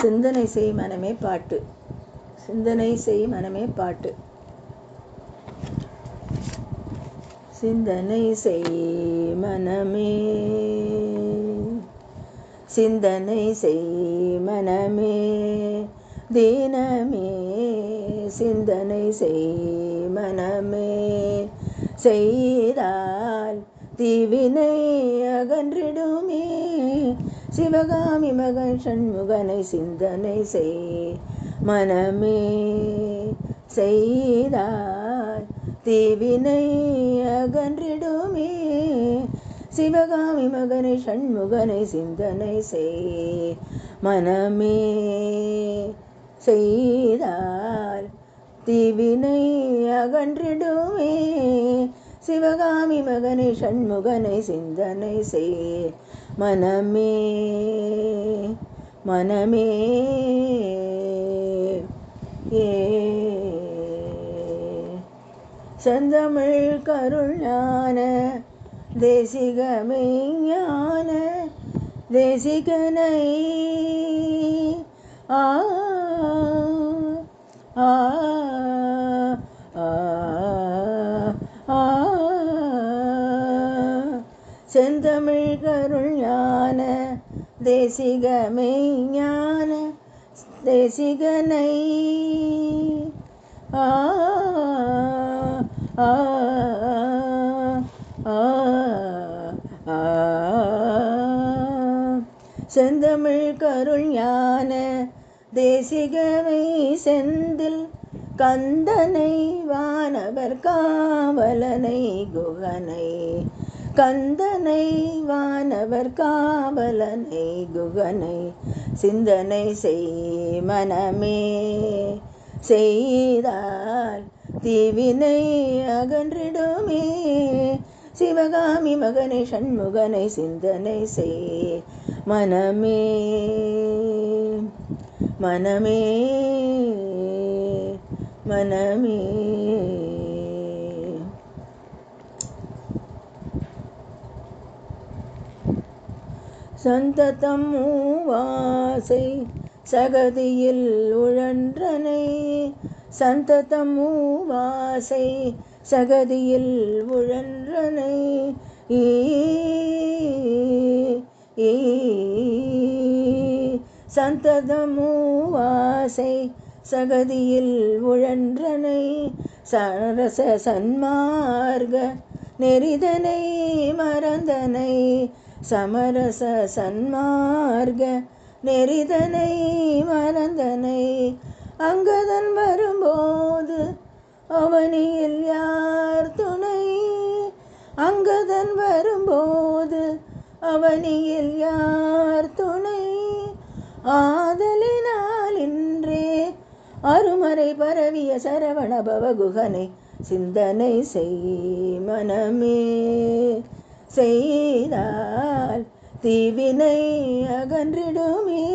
சிந்தனை செய் மனமே பாட்டு. சிந்தனை செய் மனமே பாட்டு. சிந்தனை செய் மனமே, சிந்தனை செய் மனமே, தினமே சிந்தனை செய் மனமே. செய்தால் தீவினை அகன்றிடுமே. சிவகாமி மகன் சண்முகனை சிந்தனை செய் மனமே. செய்தால் தீவினை அகன்றிடுமே. சிவகாமி மகனை சண்முகனை சிந்தனை செய் மனமே. செய்தால் தீவினை அகன்றிடுமே. சிவகாமி மகனை சண்முகனை சிந்தனை செய் மனமே. மனமே செந்தமிழ் கருள்ஞான தேசிகமெய்ஞான தேசிகனை ஆ ஆ ஆ செந்தமிழ் கருள்ஞான தேசிகமெய்ஞான தேசிகனை ஆ ஆ ஆ ஆ செந்தமிழ் கருள்ஞான தேசிகவை செந்தில் கந்தனை வானவர் காவலனை குகனை. கந்தனை வானவர் காவலனை குகனை சிந்தனை செய் மனமே. செய்தால் தீவினை அகன்றிடுமே. சிவகாமி மகனை சண்முகனை சிந்தனை செய் மனமே. மனமே மனமே சந்ததம் மூவாசை சகதியில் உழன்றனை. சந்ததம் மூவாசை சகதியில் உழன்றனை. சந்ததம் மூவாசை சகதியில் உழன்றனை. சரச சன்மார்க நெறிதனை மறந்தனை. சமரச சன்மார்க நெறிதனை மறந்தனை. அங்கதன் வரும்போது அவனியில் யார் துணை. அங்கதன் வரும்போது அவனியில் யார் துணை. ஆதலினால் இன்றே அருமறை பரவிய சரவண பவகுகனை சிந்தனை செய் மனமே. செய்தால் தீவினை அகன்றிடுமே.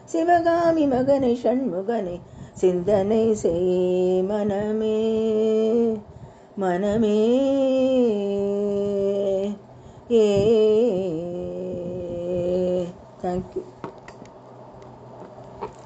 சிவகாமி மகனை சண்முகனை சிந்தனை செய் மனமே. மனமே தேங்க்யூ.